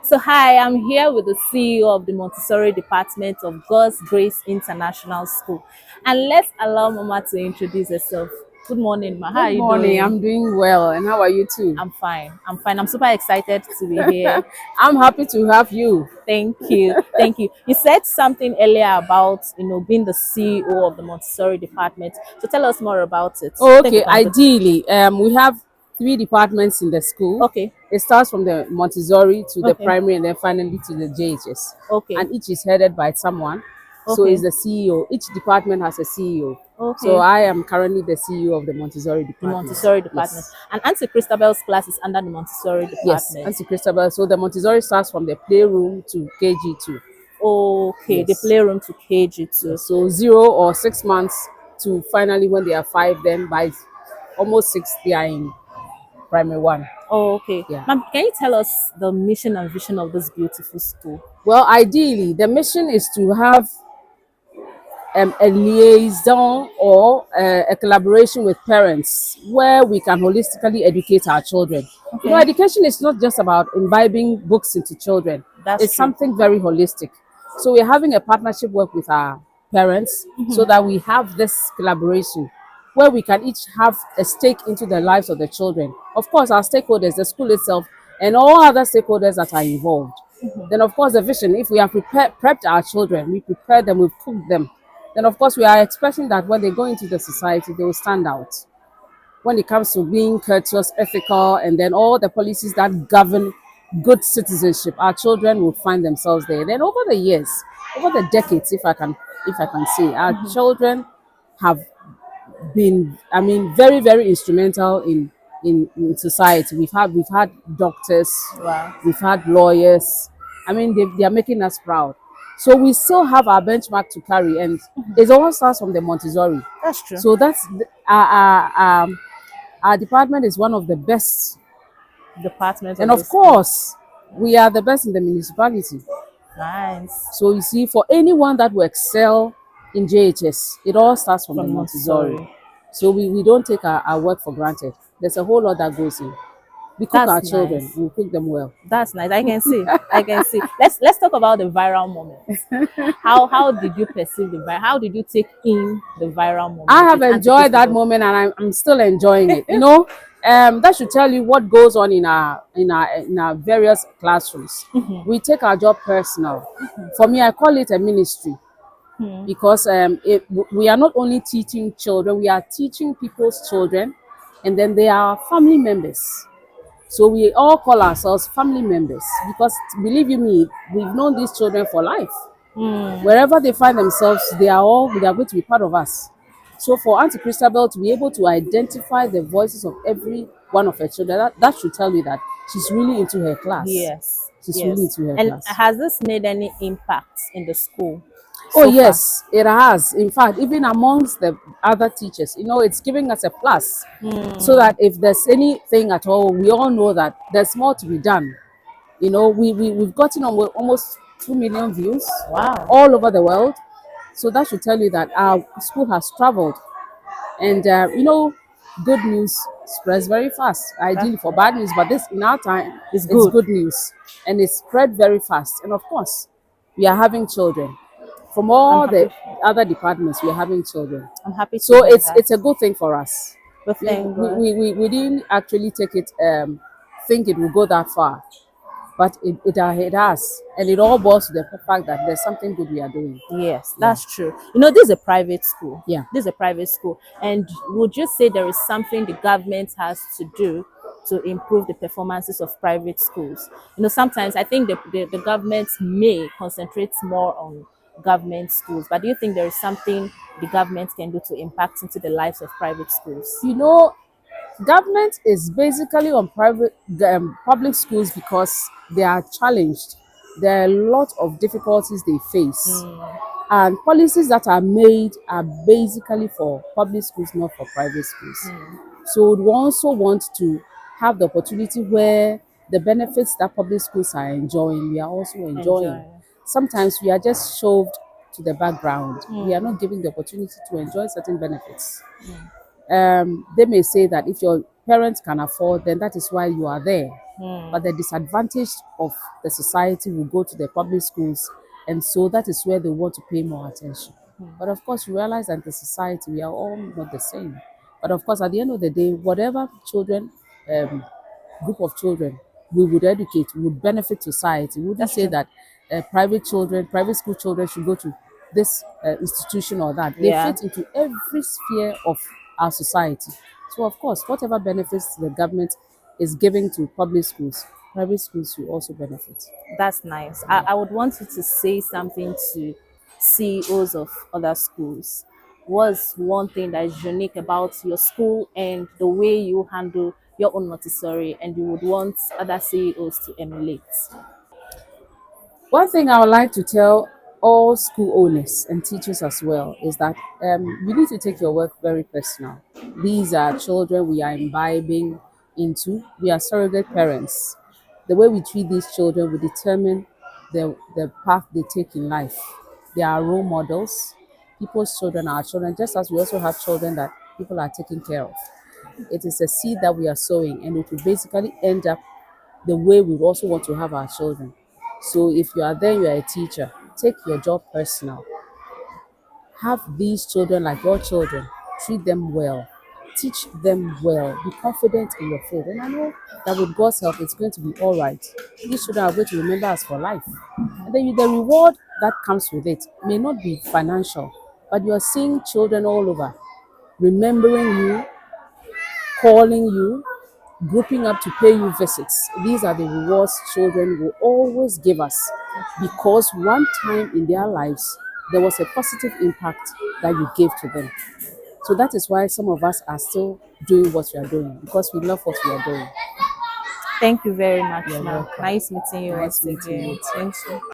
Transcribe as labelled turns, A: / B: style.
A: So hi, I'm here with the CEO of the Montessori Department of God's Grace International School. And let's allow Mama to introduce herself. Good morning, Ma. How
B: Good
A: are you
B: morning.
A: doing?
B: I'm doing well. And how are you too?
A: I'm fine. I'm fine. I'm super excited to be here.
B: I'm happy to have you.
A: Thank you. Thank you. You said something earlier about, being the CEO of the Montessori Department. So tell us more about it. I
B: Oh,
A: think we
B: okay.
A: can go.
B: Ideally, we have three departments in the school.
A: Okay.
B: It starts from the Montessori to the
A: Okay.
B: primary and then finally to the JHS.
A: Okay.
B: And each is headed by someone. So
A: Okay.
B: is the CEO. Each department has a CEO. So
A: Okay.
B: I am currently the CEO of the Montessori
A: The
B: department.
A: Montessori Department.
B: Yes.
A: And Auntie Christabel's class is under the Montessori
B: Yes.
A: Department.
B: Auntie Christabel. So the Montessori starts from the playroom to KG2.
A: Okay, the
B: Yes.
A: playroom to KG2.
B: Yes, so 0 or 6 months to finally when they are 5, then by almost 6 they are in primary one.
A: Oh, okay.
B: Yeah.
A: Ma'am, can you tell us the mission and vision of this beautiful school?
B: Well, ideally, the mission is to have a liaison or a collaboration with parents where we can holistically educate our children.
A: Okay,
B: Education is not just about imbibing books into children.
A: that's
B: It's
A: true.
B: something very holistic. So we're having a partnership work with our parents so that we have this collaboration where we can each have a stake into the lives of the children. Of course, our stakeholders, the school itself, and all other stakeholders that are involved. Then, of course, the vision, if we have prepped our children, we prepare them, we've cooked them, then of course we are expecting that when they go into the society, they will stand out. When it comes to being courteous, ethical, and then all the policies that govern good citizenship, our children will find themselves there. Then over the years, over the decades, if I can say, our children have been, very, very instrumental in society. We've had doctors,
A: Wow,
B: we've had lawyers. They are making us proud. So we still have our benchmark to carry, and it all starts from the Montessori.
A: that's true.
B: So our department is one of the best,
A: Department
B: and
A: of the
B: of
A: school.
B: course, we are the best in the municipality.
A: Nice.
B: So you see, for anyone that will excel in JHS, it all starts from the
A: From
B: Montessori.
A: Montessori.
B: So we don't take our work for granted. There's a whole lot that goes in. We cook our
A: That's
B: children,
A: nice.
B: we cook them well.
A: That's nice. I can see. I can see. Let's talk about the viral moment. How did you perceive the viral? How did you take in the viral
B: I
A: moment
B: have
A: with Auntie
B: enjoyed that
A: Christabel?
B: moment, and I'm still enjoying it. That should tell you what goes on in our various classrooms. We take our job personal. For me, I call it a ministry because we are not only teaching children, we are teaching people's children, and then they are family members. So we all call ourselves family members because, believe you me, we've known these children for life. Wherever they find themselves, they are going to be part of us. So for Auntie Christabel to be able to identify the voices of every one of her children, that should tell you that she's really into her class.
A: Yes.
B: She's really
A: Yes.
B: into her
A: And
B: class.
A: has this made any impact in the school
B: Oh
A: so far?
B: yes, it has. In fact, even amongst the other teachers, it's giving us a plus. So that if there's anything at all, we all know that there's more to be done. We've gotten almost 2 million views
A: Wow.
B: all over the world. So that should tell you that our school has traveled. And, good news spreads very fast,
A: That
B: ideally for bad news. But this, in our time,
A: is
B: it's
A: good.
B: good news. And it spread very fast. And of course, we are having children. From
A: I'm
B: all the
A: happy.
B: other departments, we are having children.
A: I'm happy to
B: So
A: hear
B: it's
A: that.
B: it's a good thing for us.
A: But
B: We,
A: thank
B: we,
A: God.
B: we didn't actually take it, think it will go that far. But it has. And it all boils to the fact that there's something good we are doing.
A: Yes,
B: Yeah.
A: that's true. This is a private school.
B: Yeah.
A: This is a private school. And would you say there is something the government has to do to improve the performances of private schools? Sometimes I think the government may concentrate more on government schools, but do you think there is something the government can do to impact into the lives of private schools?
B: Government is basically on public schools because they are challenged. There are a lot of difficulties they face, and policies that are made are basically for public schools, not for private schools. So we also want to have the opportunity where the benefits that public schools are enjoying, we are also enjoying.
A: Enjoy.
B: Sometimes we are just shoved to the background. We are not given the opportunity to enjoy certain benefits. They may say that if your parents can afford, then that is why you are there. But the disadvantage of the society will go to the public schools, and so that is where they want to pay more attention. But of course, you realize that the society, we are all not the same. But of course, at the end of the day, whatever children, um, group of children we would educate would benefit society. We wouldn't
A: That's
B: say
A: true.
B: that private children, private school children should go to this institution or that. They
A: Yeah,
B: fit into every sphere of our society. So of course, whatever benefits the government is giving to public schools, private schools will also benefit.
A: that's nice. I would want you to say something to CEOs of other schools. What's one thing that is unique about your school and the way you handle your own Montessori and you would want other CEOs to emulate?
B: One thing I would like to tell all school owners and teachers as well is that you need to take your work very personal. These are children we are imbibing into. We are surrogate parents. The way we treat these children will determine the path they take in life. They are role models. People's children are our children, just as we also have children that people are taking care of. It is a seed that we are sowing, and it will basically end up the way we also want to have our children. So if you are there, you are a teacher, take your job personal. Have these children like your children. Treat them well. Teach them well. Be confident in your field. And I know that with God's help, it's going to be all right. These children are going to remember us for life. And then the reward that comes with it may not be financial, but you are seeing children all over remembering you, calling you, grouping up to pay you visits. These are the rewards children will always give us because one time in their lives there was a positive impact that you gave to them. So that is why some of us are still doing what we are doing because we love what we are doing.
A: Thank you very much,
B: You're
A: ma'am.
B: welcome.
A: Nice meeting you
B: Nice
A: once
B: meeting
A: again.
B: you too.
A: Thank you.